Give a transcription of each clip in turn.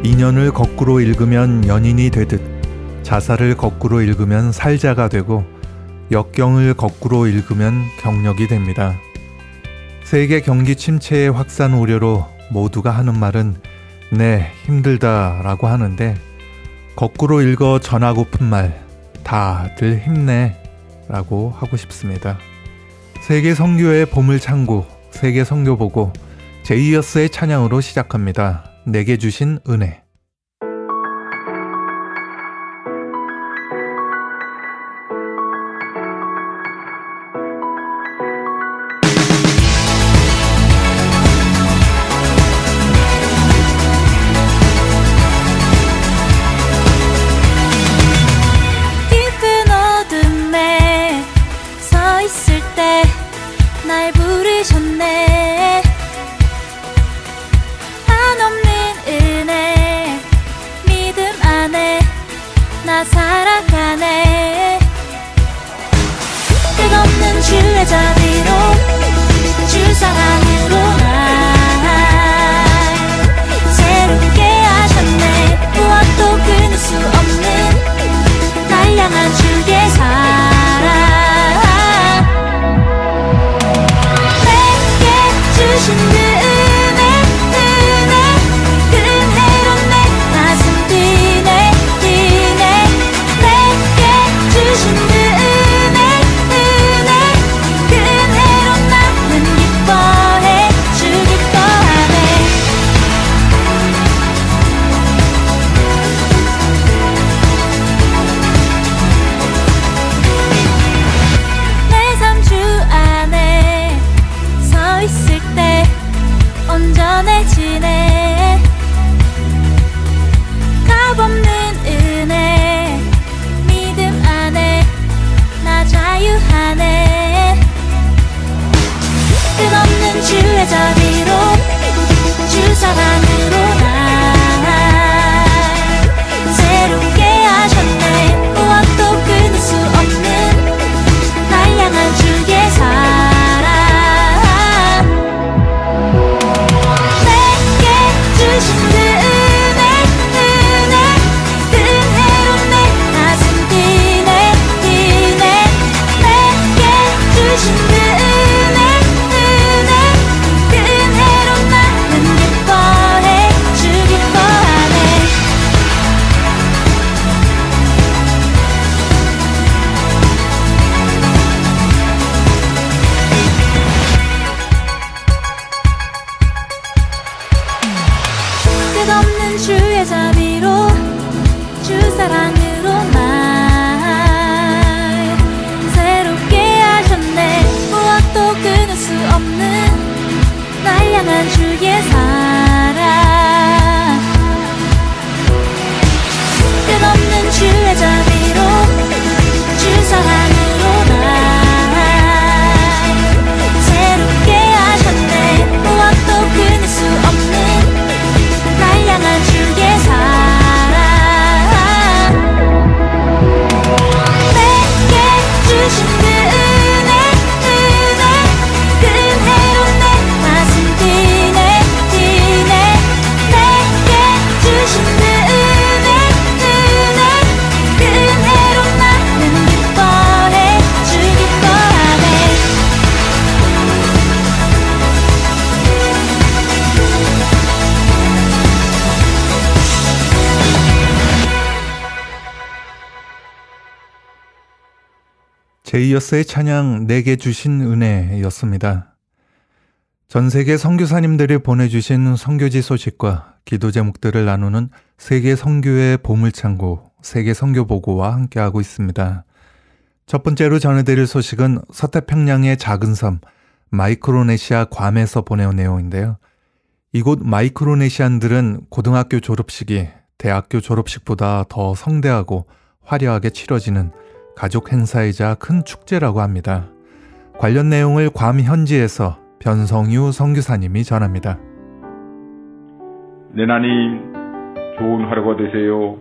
인연을 거꾸로 읽으면 연인이 되듯 자살을 거꾸로 읽으면 살자가 되고 역경을 거꾸로 읽으면 경력이 됩니다. 세계 경기 침체의 확산 우려로 모두가 하는 말은 네, 힘들다 라고 하는데 거꾸로 읽어 전하고픈 말 다들 힘내 라고 하고 싶습니다. 세계 선교의 보물창고, 세계 선교보고 제이어스의 찬양으로 시작합니다. 내게 주신 은혜. 날 부르셨네. 한없는 은혜 믿음 안에 나 살아가네. 끝없는 주의 자비로 주 사랑으로 날 새롭게 하셨네. 무엇도 끊을 수 없는 날 향한 주의 사랑. 주신 그 은혜 그 은혜로 내 가슴 뛰네 뛰네. 내게 주신 그 은혜 그 은혜로 나는 기뻐해. 주 기뻐하네. 내 삶 주 안에 서 있을 때 온전해지네. 값없는 은혜 믿음 안에 나 자유하네. 끝없는 주의 자비로 주 사랑으로 날 새롭게 하셨네. 무엇도 끊을 수 없는 날 향한 주의 사랑. 주신 그 은혜 그 은혜로 내 가슴 뛰네 뛰네. 내게 주신 그 은혜 그 은혜로 나는 기뻐해. 주 기뻐하네. 끝없는 주의 자비로 주 사랑으로 날 새롭게 하셨네. 무엇도 끊을 수 없는 날 향한 주의 사랑. 끝없는 주의 자비로 주 사랑으로 날 새롭게 하셨네. 무엇도 끊을 수 없는 날 향한 주의 사랑. 내게 주신 그 은혜 그 은혜로 내 가슴 뛰네 뛰네. 내게 주신 그 은혜 그 은혜로 나는 기뻐해. 주 기뻐하네. 제이어스의 찬양 내게 주신 은혜였습니다. 전 세계 선교사님들이 보내주신 선교지 소식과 기도 제목들을 나누는 세계 선교의 보물창고, 세계 선교보고와 함께하고 있습니다. 첫 번째로 전해드릴 소식은 서태평양의 작은 섬 마이크로네시아 괌에서 보내온 내용인데요. 이곳 마이크로네시안들은 고등학교 졸업식이 대학교 졸업식보다 더 성대하고 화려하게 치러지는 가족 행사이자 큰 축제라고 합니다. 관련 내용을 괌 현지에서 변성유 선교사님이 전합니다. 내나님 좋은 하루가 되세요.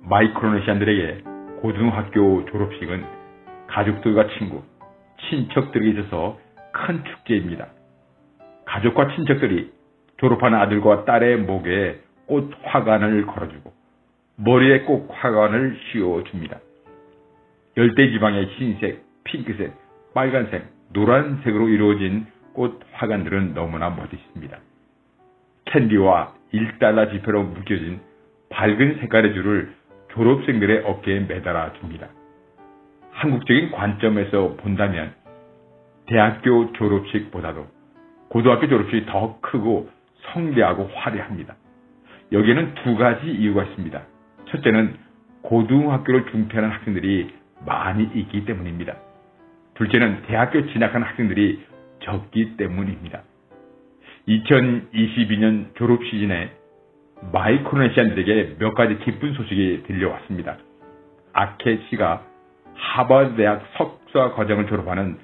마이크로네시안들에게 고등학교 졸업식은 가족들과 친구, 친척들이 있어서 큰 축제입니다. 가족과 친척들이 졸업한 아들과 딸의 목에 꽃 화관을 걸어주고 머리에 꽃 화관을 씌워줍니다. 열대지방의 흰색, 핑크색, 빨간색, 노란색으로 이루어진 꽃 화관들은 너무나 멋있습니다. 캔디와 1달러 지폐로 묶여진 밝은 색깔의 줄을 졸업생들의 어깨에 매달아 줍니다. 한국적인 관점에서 본다면 대학교 졸업식보다도 고등학교 졸업식이 더 크고 성대하고 화려합니다. 여기에는 두 가지 이유가 있습니다. 첫째는 고등학교를 중퇴하는 학생들이 많이 있기 때문입니다. 둘째는 대학교 진학하는 학생들이 적기 때문입니다. 2022년 졸업 시즌에 마이크로네시안들에게 몇 가지 기쁜 소식이 들려왔습니다. 아케 씨가 하버드 대학 석사 과정을 졸업하는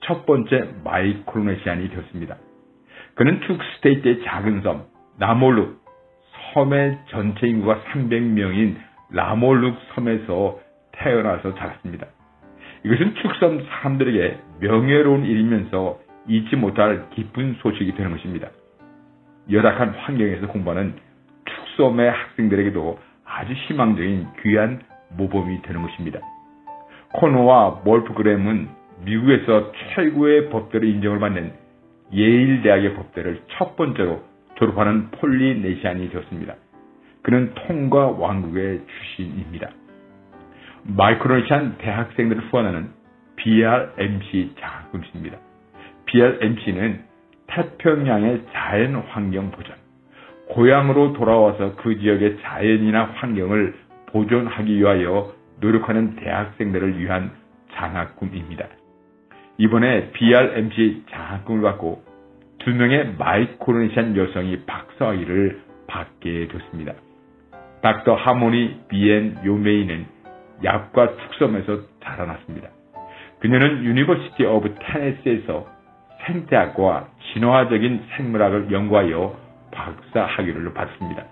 첫 번째 마이크로네시안이 되었습니다. 그는 툭스테이트의 작은 섬 라몰룩, 섬의 전체 인구가 300명인 라몰룩 섬에서 태어나서 자랐습니다. 이것은 축섬 사람들에게 명예로운 일이면서 잊지 못할 기쁜 소식이 되는 것입니다. 열악한 환경에서 공부하는 축섬의 학생들에게도 아주 희망적인 귀한 모범이 되는 것입니다. 코노와 몰프 그램은 미국에서 최고의 법대로 인정을 받는 예일 대학의 법대를 첫 번째로 졸업하는 폴리네시안이 되었습니다. 그는 통과 왕국의 출신입니다. 마이크로네시안 대학생들을 후원하는 BRMC 장학금입니다. BRMC는 태평양의 자연 환경 보존, 고향으로 돌아와서 그 지역의 자연이나 환경을 보존하기 위하여 노력하는 대학생들을 위한 장학금입니다. 이번에 BRMC 장학금을 받고 2명의 마이크로네시안 여성이 박사학위를 받게 됐습니다. 닥터 하모니 비엔 요메이는 약과 축섬에서 자라났습니다. 그녀는 유니버시티 오브 테네시에서 생태학과 진화적인 생물학을 연구하여 박사 학위를 받습니다.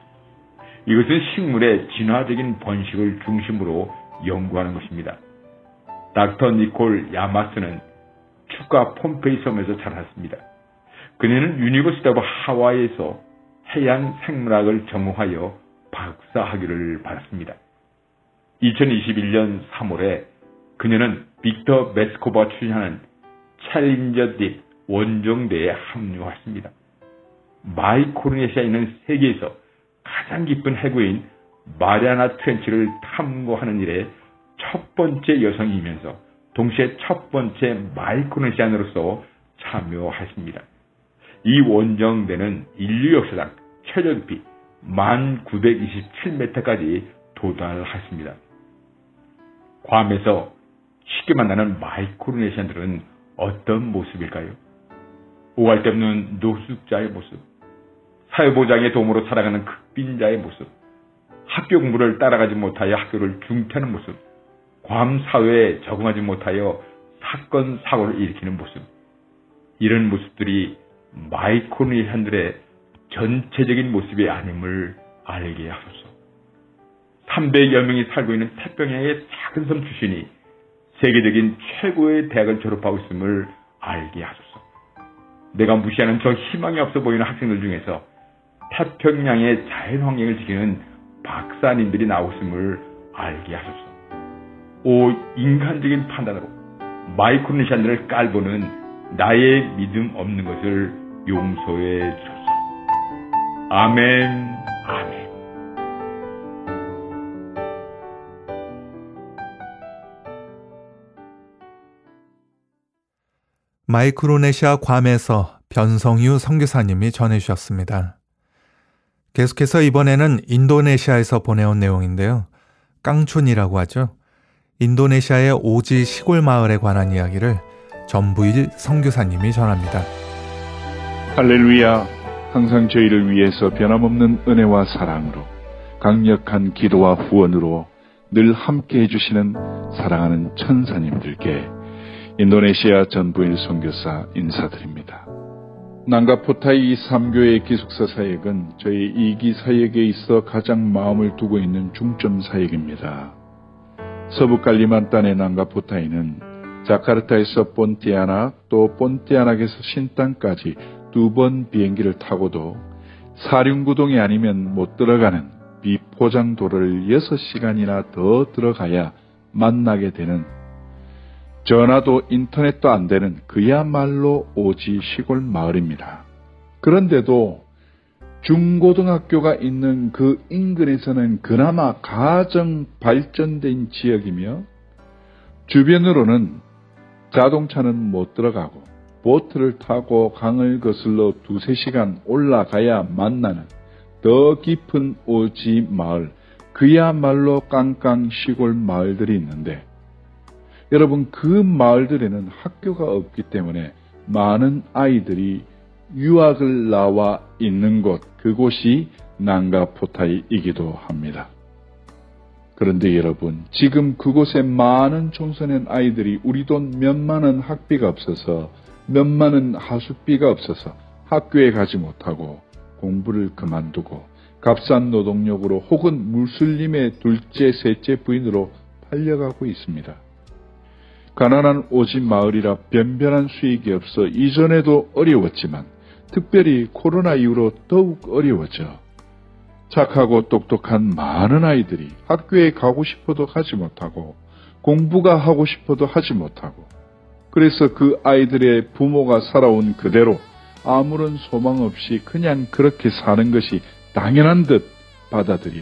이것은 식물의 진화적인 번식을 중심으로 연구하는 것입니다. 닥터 니콜 야마스는 축과 폼페이 섬에서 자랐습니다. 그녀는 유니버시티 오브 하와이에서 해양 생물학을 전공하여 박사 학위를 받았습니다. 2021년 3월에 그녀는 빅터 메스코바가 추진하는 챌린저 딥 원정대에 합류했습니다. 마이크로네시아에 있는 세계에서 가장 깊은 해구인 마리아나 트렌치를 탐구하는 일에 첫 번째 여성이면서 동시에 첫 번째 마이크로네시안으로서 참여했습니다. 이 원정대는 인류 역사상 최저 깊이 1927m까지 도달했습니다. 괌에서 쉽게 만나는 마이크로네시안들은 어떤 모습일까요? 오갈 데 없는 노숙자의 모습, 사회보장의 도움으로 살아가는 극빈자의 모습, 학교 공부를 따라가지 못하여 학교를 중퇴하는 모습, 괌 사회에 적응하지 못하여 사건, 사고를 일으키는 모습, 이런 모습들이 마이크로네시안들의 전체적인 모습이 아님을 알게 하소서. 300여 명이 살고 있는 태평양의 작은 섬 출신이 세계적인 최고의 대학을 졸업하고 있음을 알게 하소서. 내가 무시하는 저 희망이 없어 보이는 학생들 중에서 태평양의 자연환경을 지키는 박사님들이 나오고 있음을 알게 하소서. 오 인간적인 판단으로 마이크로네시안들을 깔보는 나의 믿음 없는 것을 용서해 주소서. 아멘, 아멘. 마이크로네시아 괌에서 변성유 선교사님이 전해주셨습니다. 계속해서 이번에는 인도네시아에서 보내온 내용인데요. 깡촌이라고 하죠. 인도네시아의 오지 시골 마을에 관한 이야기를 전부일 선교사님이 전합니다. 할렐루야. 항상 저희를 위해서 변함없는 은혜와 사랑으로 강력한 기도와 후원으로 늘 함께 해주시는 사랑하는 천사님들께 인도네시아 전부일 선교사 인사드립니다. 난가포타이 3교회 기숙사 사역은 저희 2기 사역에 있어 가장 마음을 두고 있는 중점 사역입니다. 서부 칼리만탄의 난가포타이는 자카르타에서 본티아낙 또 본티아낙에서 신땅까지 2번 비행기를 타고도 사륜구동이 아니면 못 들어가는 비포장 도로를 6시간이나 더 들어가야 만나게 되는, 전화도 인터넷도 안 되는 그야말로 오지 시골 마을입니다. 그런데도 중고등학교가 있는 그 인근에서는 그나마 가정 발전된 지역이며, 주변으로는 자동차는 못 들어가고 보트를 타고 강을 거슬러 2-3시간 올라가야 만나는 더 깊은 오지 마을, 그야말로 깡깡 시골 마을들이 있는데, 여러분, 그 마을들에는 학교가 없기 때문에 많은 아이들이 유학을 나와 있는 곳, 그곳이 난가포타이이기도 합니다. 그런데 여러분, 지금 그곳에 많은 청소년 아이들이 우리 돈 몇만 원 학비가 없어서, 몇만 원 하숙비가 없어서 학교에 가지 못하고 공부를 그만두고 값싼 노동력으로 혹은 무슬림의 둘째, 셋째 부인으로 팔려가고 있습니다. 가난한 오지 마을이라 변변한 수익이 없어 이전에도 어려웠지만 특별히 코로나 이후로 더욱 어려워져 착하고 똑똑한 많은 아이들이 학교에 가고 싶어도 가지 못하고 공부가 하고 싶어도 하지 못하고, 그래서 그 아이들의 부모가 살아온 그대로 아무런 소망 없이 그냥 그렇게 사는 것이 당연한 듯 받아들여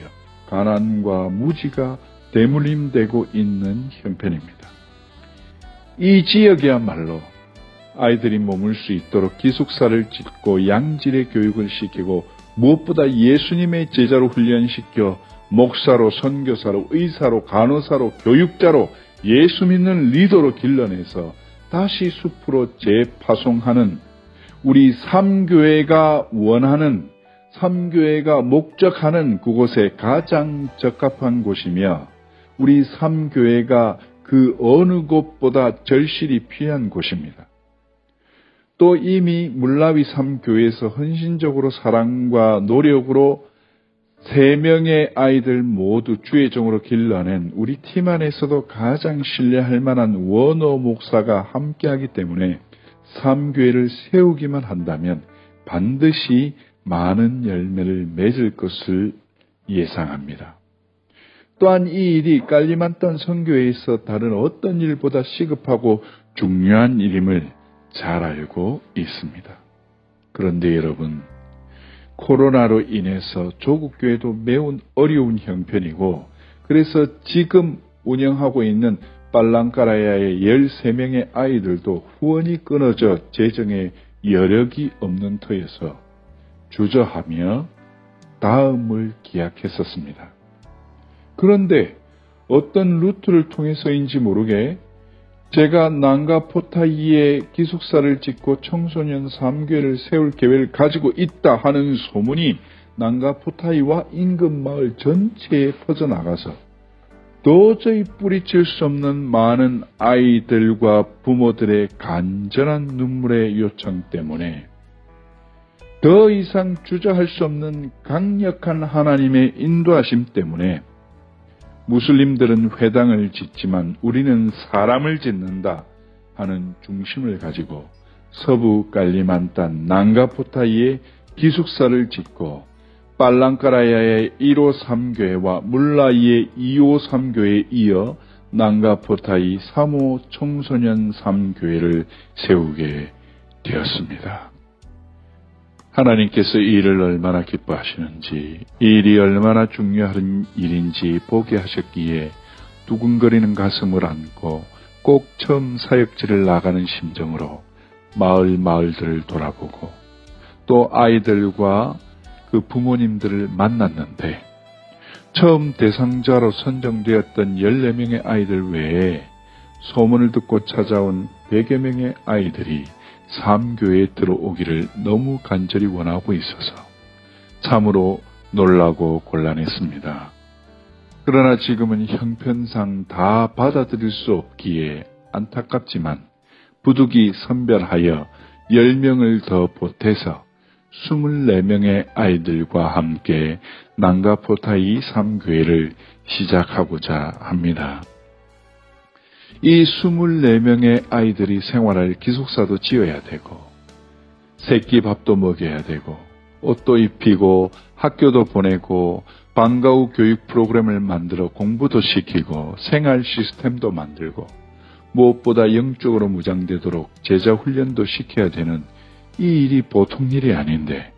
가난과 무지가 대물림되고 있는 형편입니다. 이 지역이야말로 아이들이 머물 수 있도록 기숙사를 짓고 양질의 교육을 시키고 무엇보다 예수님의 제자로 훈련시켜 목사로, 선교사로, 의사로, 간호사로, 교육자로, 예수 믿는 리더로 길러내서 다시 숲으로 재파송하는, 우리 삼교회가 원하는, 삼교회가 목적하는 그곳에 가장 적합한 곳이며, 우리 삼교회가 그 어느 곳보다 절실히 필요한 곳입니다. 또 이미 물라위 삼교회에서 헌신적으로 사랑과 노력으로 3명의 아이들 모두 주의 종으로 길러낸 우리 팀 안에서도 가장 신뢰할 만한 원호 목사가 함께하기 때문에 삼교회를 세우기만 한다면 반드시 많은 열매를 맺을 것을 예상합니다. 또한 이 일이 깔리만탄 선교회에서 다른 어떤 일보다 시급하고 중요한 일임을 잘 알고 있습니다. 그런데 여러분, 코로나로 인해서 조국교회도 매우 어려운 형편이고, 그래서 지금 운영하고 있는 빨랑까라야의 13명의 아이들도 후원이 끊어져 재정에 여력이 없는 터여서 주저하며 다음을 기약했었습니다. 그런데 어떤 루트를 통해서인지 모르게 제가 난가포타이에 기숙사를 짓고 청소년 3교회를 세울 계획을 가지고 있다 하는 소문이 난가포타이와 인근 마을 전체에 퍼져나가서 도저히 뿌리칠 수 없는 많은 아이들과 부모들의 간절한 눈물의 요청 때문에 더 이상 주저할 수 없는 강력한 하나님의 인도하심 때문에 무슬림들은 회당을 짓지만 우리는 사람을 짓는다 하는 중심을 가지고 서부 깔리만탄 난가포타이에 기숙사를 짓고 빨랑까라야의 153교회와 물라이의 253교회에 이어 난가포타이 3호 청소년 3교회를 세우게 되었습니다. 하나님께서 이 일을 얼마나 기뻐하시는지, 이 일이 얼마나 중요한 일인지 보게 하셨기에 두근거리는 가슴을 안고 꼭 처음 사역지를 나가는 심정으로 마을들을 돌아보고 또 아이들과 그 부모님들을 만났는데, 처음 대상자로 선정되었던 14명의 아이들 외에 소문을 듣고 찾아온 100여 명의 아이들이 삼교회에 들어오기를 너무 간절히 원하고 있어서 참으로 놀라고 곤란했습니다. 그러나 지금은 형편상 다 받아들일 수 없기에 안타깝지만 부득이 선별하여 10명을 더 보태서 24명의 아이들과 함께 난가포타이 3교회를 시작하고자 합니다. 이 24명의 아이들이 생활할 기숙사도 지어야 되고 새끼 밥도 먹여야 되고 옷도 입히고 학교도 보내고 방과 후 교육 프로그램을 만들어 공부도 시키고 생활 시스템도 만들고 무엇보다 영적으로 무장되도록 제자 훈련도 시켜야 되는 이 일이 보통 일이 아닌데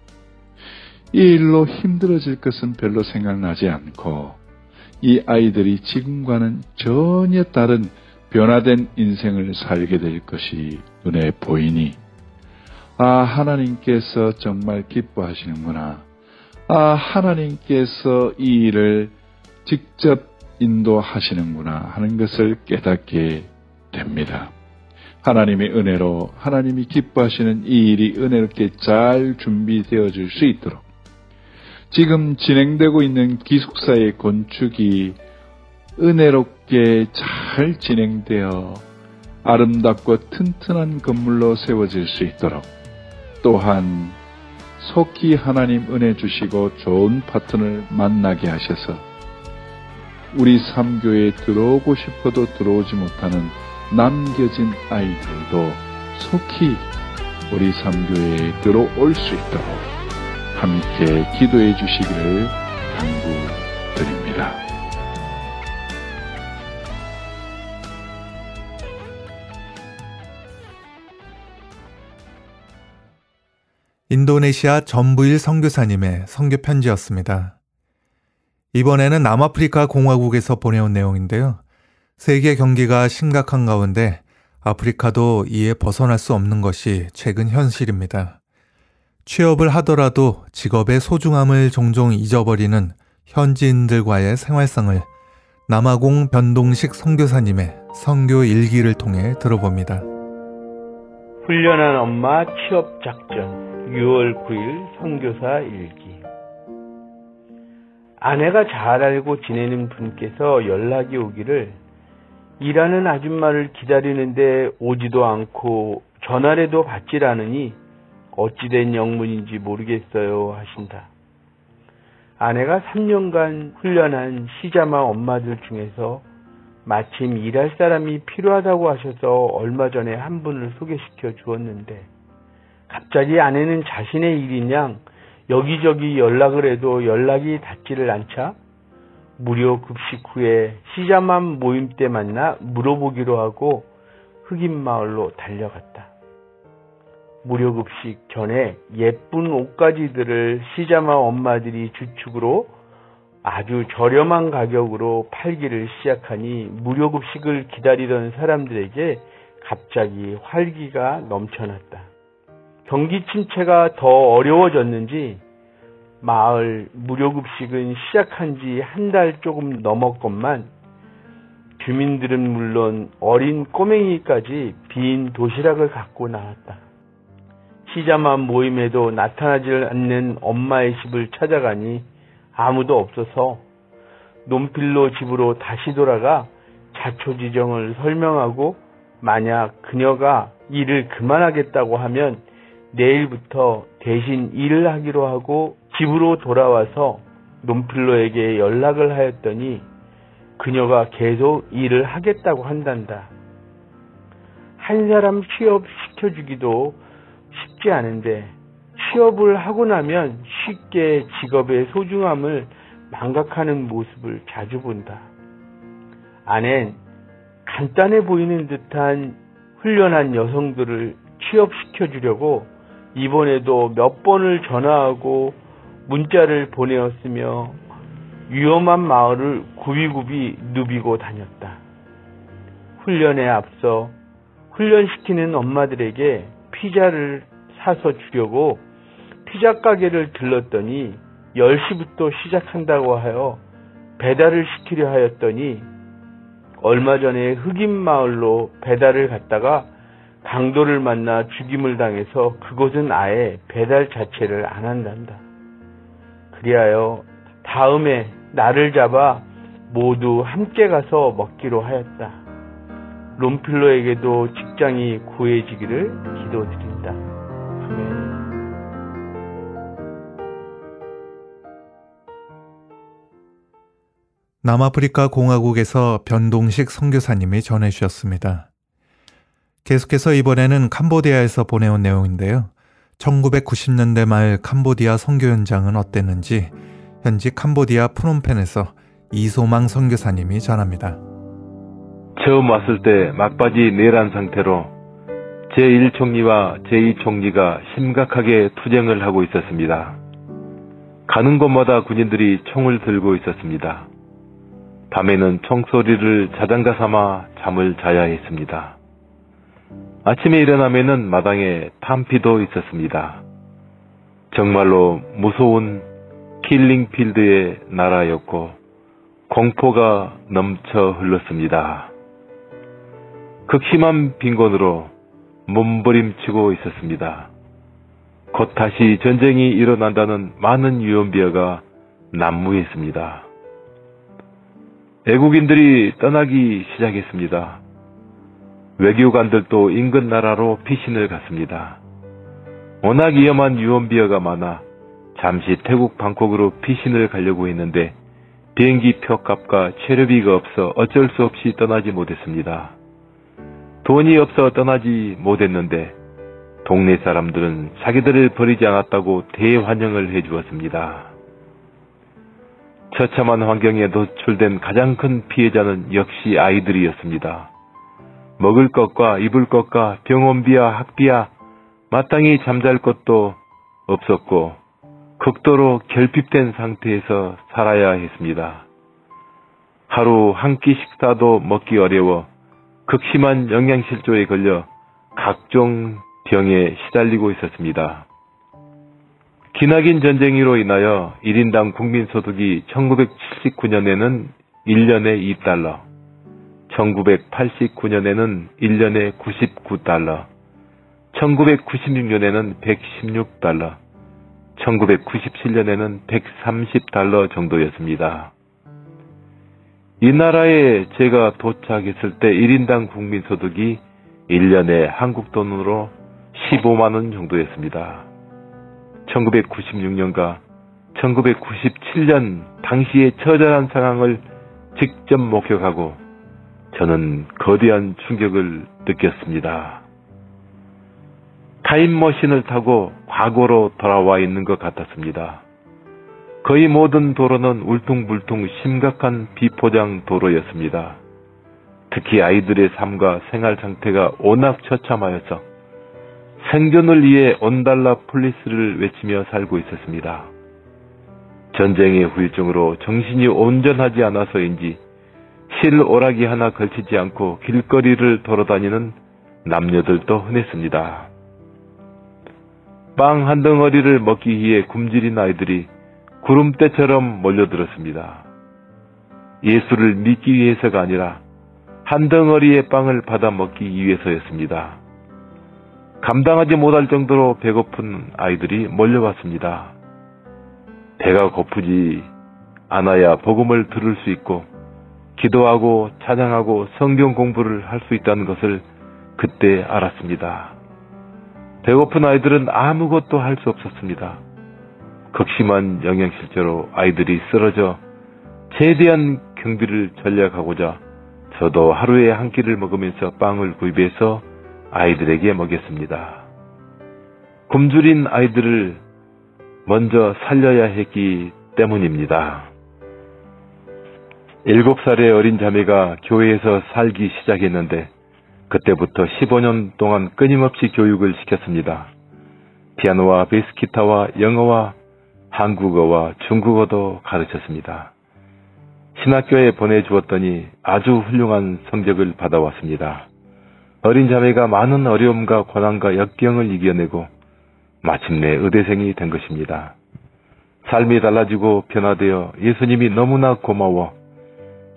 이 일로 힘들어질 것은 별로 생각나지 않고 이 아이들이 지금과는 전혀 다른 변화된 인생을 살게 될 것이 눈에 보이니 하나님께서 정말 기뻐하시는구나. 하나님께서 이 일을 직접 인도하시는구나 하는 것을 깨닫게 됩니다. 하나님의 은혜로 하나님이 기뻐하시는 이 일이 은혜롭게 잘 준비되어질 수 있도록 지금 진행되고 있는 기숙사의 건축이 은혜롭게 잘 진행되어 아름답고 튼튼한 건물로 세워질 수 있도록 또한 속히 하나님 은혜 주시고 좋은 파트너를 만나게 하셔서 우리 삼교에 들어오고 싶어도 들어오지 못하는 남겨진 아이들도 속히 우리 삼교에 들어올 수 있도록 함께 기도해 주시기를 당부드립니다. 인도네시아 전부일 선교사님의 선교 편지였습니다. 이번에는 남아프리카 공화국에서 보내온 내용인데요. 세계 경기가 심각한 가운데 아프리카도 이에 벗어날 수 없는 것이 최근 현실입니다. 취업을 하더라도 직업의 소중함을 종종 잊어버리는 현지인들과의 생활상을 남아공 변동식 선교사님의 선교 일기를 통해 들어봅니다. 훈련한 엄마 취업 작전 6월 9일 선교사 일기. 아내가 잘 알고 지내는 분께서 연락이 오기를 일하는 아줌마를 기다리는데 오지도 않고 전화라도 받질 않으니 어찌된 영문인지 모르겠어요 하신다. 아내가 3년간 훈련한 시자마 엄마들 중에서 마침 일할 사람이 필요하다고 하셔서 얼마 전에 한 분을 소개시켜 주었는데 갑자기 아내는 자신의 일인 양 여기저기 연락을 해도 연락이 닿지를 않자 무료 급식 후에 시자마 모임 때 만나 물어보기로 하고 흑인마을로 달려갔다. 무료 급식 전에 예쁜 옷가지들을 시자마 엄마들이 주축으로 아주 저렴한 가격으로 팔기를 시작하니 무료 급식을 기다리던 사람들에게 갑자기 활기가 넘쳐났다. 경기 침체가 더 어려워졌는지 마을 무료 급식은 시작한 지 한 달 조금 넘었건만 주민들은 물론 어린 꼬맹이까지 빈 도시락을 갖고 나왔다. 시자마 모임에도 나타나지 않는 엄마의 집을 찾아가니 아무도 없어서 논필로 집으로 다시 돌아가 자초지정을 설명하고 만약 그녀가 일을 그만하겠다고 하면 내일부터 대신 일을 하기로 하고 집으로 돌아와서 논필로에게 연락을 하였더니 그녀가 계속 일을 하겠다고 한단다. 한 사람 취업시켜주기도 쉽지 않은데 취업을 하고 나면 쉽게 직업의 소중함을 망각하는 모습을 자주 본다. 아낸 간단해 보이는 듯한 훈련한 여성들을 취업시켜주려고 이번에도 몇 번을 전화하고 문자를 보내었으며 위험한 마을을 굽이굽이 누비고 다녔다. 훈련에 앞서 훈련시키는 엄마들에게 피자를 사서 주려고 피자 가게를 들렀더니 10시부터 시작한다고 하여 배달을 시키려 하였더니 얼마 전에 흑인 마을로 배달을 갔다가 강도를 만나 죽임을 당해서 그곳은 아예 배달 자체를 안 한단다. 그리하여 다음에 나를 잡아 모두 함께 가서 먹기로 하였다. 롬필로에게도 직장이 구해지기를 기도드린다. 아멘. 남아프리카 공화국에서 변동식 선교사님이 전해주셨습니다. 계속해서 이번에는 캄보디아에서 보내온 내용인데요. 1990년대 말 캄보디아 선교 현장은 어땠는지 현지 캄보디아 프놈펜에서 이소망 선교사님이 전합니다. 처음 왔을 때 막바지 내란 상태로 제1총리와 제2총리가 심각하게 투쟁을 하고 있었습니다. 가는 곳마다 군인들이 총을 들고 있었습니다. 밤에는 총소리를 자장가 삼아 잠을 자야 했습니다. 아침에 일어나면은 마당에 탐피도 있었습니다. 정말로 무서운 킬링필드의 나라였고 공포가 넘쳐 흘렀습니다. 극심한 빈곤으로 몸부림치고 있었습니다. 곧 다시 전쟁이 일어난다는 많은 유언비어가 난무했습니다. 애국인들이 떠나기 시작했습니다. 외교관들도 인근 나라로 피신을 갔습니다. 워낙 위험한 유언비어가 많아 잠시 태국 방콕으로 피신을 가려고 했는데 비행기 표값과 체류비가 없어 어쩔 수 없이 떠나지 못했습니다. 돈이 없어 떠나지 못했는데 동네 사람들은 자기들을 버리지 않았다고 대환영을 해주었습니다. 처참한 환경에 노출된 가장 큰 피해자는 역시 아이들이었습니다. 먹을 것과 입을 것과 병원비야 학비야 마땅히 잠잘 것도 없었고 극도로 결핍된 상태에서 살아야 했습니다. 하루 한 끼 식사도 먹기 어려워 극심한 영양실조에 걸려 각종 병에 시달리고 있었습니다. 기나긴 전쟁으로 인하여 1인당 국민소득이 1979년에는 1년에 2달러, 1989년에는 1년에 99달러, 1996년에는 116달러, 1997년에는 130달러 정도였습니다. 이 나라에 제가 도착했을 때 1인당 국민소득이 1년에 한국 돈으로 15만원 정도였습니다. 1996년과 1997년 당시의 처절한 상황을 직접 목격하고 저는 거대한 충격을 느꼈습니다. 타임머신을 타고 과거로 돌아와 있는 것 같았습니다. 거의 모든 도로는 울퉁불퉁 심각한 비포장 도로였습니다. 특히 아이들의 삶과 생활 상태가 워낙 처참하여서 생존을 위해 온달라 폴리스를 외치며 살고 있었습니다. 전쟁의 후유증으로 정신이 온전하지 않아서인지 실오라기 하나 걸치지 않고 길거리를 돌아다니는 남녀들도 흔했습니다. 빵 한 덩어리를 먹기 위해 굶주린 아이들이 구름대처럼 몰려들었습니다. 예수를 믿기 위해서가 아니라 한 덩어리의 빵을 받아 먹기 위해서였습니다. 감당하지 못할 정도로 배고픈 아이들이 몰려왔습니다. 배가 고프지 않아야 복음을 들을 수 있고 기도하고 찬양하고 성경 공부를 할 수 있다는 것을 그때 알았습니다. 배고픈 아이들은 아무것도 할 수 없었습니다. 극심한 영양실조로 아이들이 쓰러져 최대한 경비를 전략하고자 저도 하루에 한 끼를 먹으면서 빵을 구입해서 아이들에게 먹였습니다. 굶주린 아이들을 먼저 살려야 했기 때문입니다. 7살의 어린 자매가 교회에서 살기 시작했는데 그때부터 15년 동안 끊임없이 교육을 시켰습니다. 피아노와 베이스기타와 영어와 한국어와 중국어도 가르쳤습니다. 신학교에 보내주었더니 아주 훌륭한 성적을 받아왔습니다. 어린 자매가 많은 어려움과 고난과 역경을 이겨내고 마침내 의대생이 된 것입니다. 삶이 달라지고 변화되어 예수님이 너무나 고마워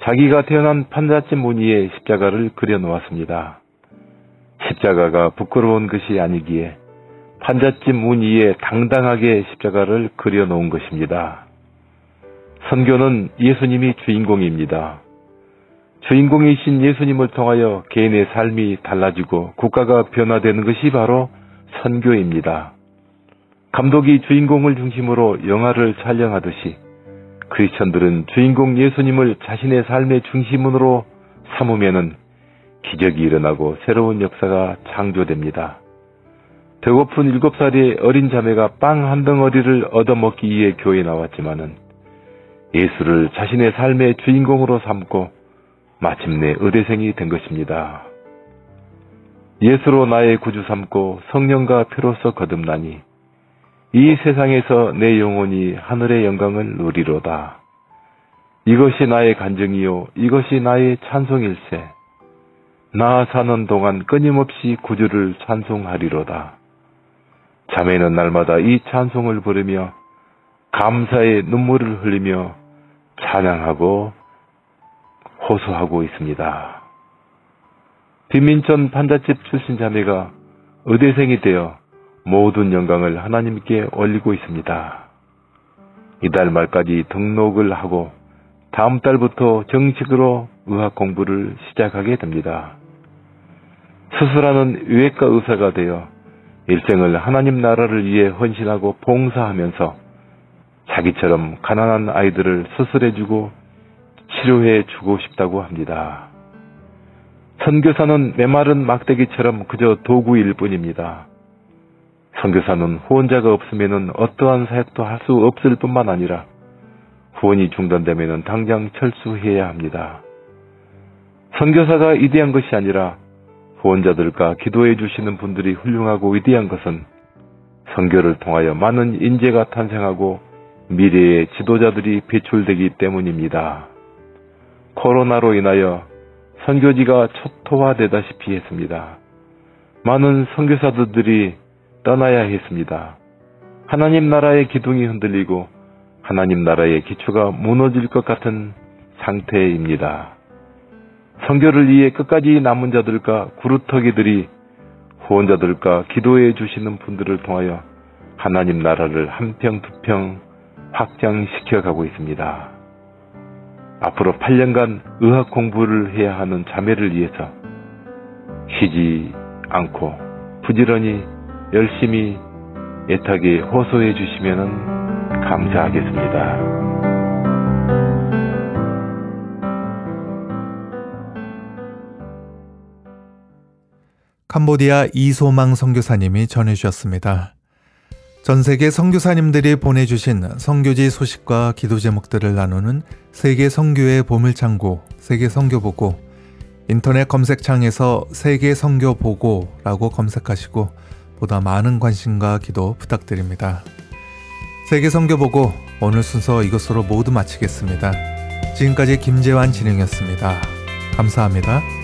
자기가 태어난 판잣집 무늬에 십자가를 그려놓았습니다. 십자가가 부끄러운 것이 아니기에 판잣집 무늬에 당당하게 십자가를 그려놓은 것입니다. 선교는 예수님이 주인공입니다. 주인공이신 예수님을 통하여 개인의 삶이 달라지고 국가가 변화되는 것이 바로 선교입니다. 감독이 주인공을 중심으로 영화를 촬영하듯이 크리스천들은 주인공 예수님을 자신의 삶의 중심으로 삼으면은 기적이 일어나고 새로운 역사가 창조됩니다. 배고픈 7살의 어린 자매가 빵 한 덩어리를 얻어먹기 위해 교회에 나왔지만은 예수를 자신의 삶의 주인공으로 삼고 마침내 의대생이 된 것입니다. 예수로 나의 구주 삼고 성령과 피로써 거듭나니 이 세상에서 내 영혼이 하늘의 영광을 누리로다. 이것이 나의 간증이요 이것이 나의 찬송일세. 나 사는 동안 끊임없이 구주를 찬송하리로다. 자매는 날마다 이 찬송을 부르며 감사의 눈물을 흘리며 찬양하고 호소하고 있습니다. 빈민촌 판잣집 출신 자매가 의대생이 되어 모든 영광을 하나님께 올리고 있습니다. 이달 말까지 등록을 하고 다음 달부터 정식으로 의학 공부를 시작하게 됩니다. 수술하는 외과 의사가 되어 일생을 하나님 나라를 위해 헌신하고 봉사하면서 자기처럼 가난한 아이들을 수술해주고 치료해주고 싶다고 합니다. 선교사는 메마른 막대기처럼 그저 도구일 뿐입니다. 선교사는 후원자가 없으면 어떠한 사역도 할 수 없을 뿐만 아니라 후원이 중단되면 당장 철수해야 합니다. 선교사가 위대한 것이 아니라 후원자들과 기도해 주시는 분들이 훌륭하고 위대한 것은 선교를 통하여 많은 인재가 탄생하고 미래의 지도자들이 배출되기 때문입니다. 코로나로 인하여 선교지가 초토화되다시피 했습니다. 많은 선교사들이 떠나야 했습니다. 하나님 나라의 기둥이 흔들리고 하나님 나라의 기초가 무너질 것 같은 상태입니다. 선교를 위해 끝까지 남은 자들과 구루터기들이 후원자들과 기도해 주시는 분들을 통하여 하나님 나라를 한 평 두 평 확장시켜 가고 있습니다. 앞으로 8년간 의학 공부를 해야 하는 자매를 위해서 쉬지 않고 부지런히 열심히 애타게 호소해 주시면 감사하겠습니다. 캄보디아 이소망 선교사님이 전해주셨습니다. 전 세계 선교사님들이 보내주신 선교지 소식과 기도 제목들을 나누는 세계 선교의 보물창고 세계 선교보고, 인터넷 검색창에서 세계 선교보고라고 검색하시고 보다 많은 관심과 기도 부탁드립니다. 세계 선교보고 오늘 순서 이것으로 모두 마치겠습니다. 지금까지 김재환 진행이었습니다. 감사합니다.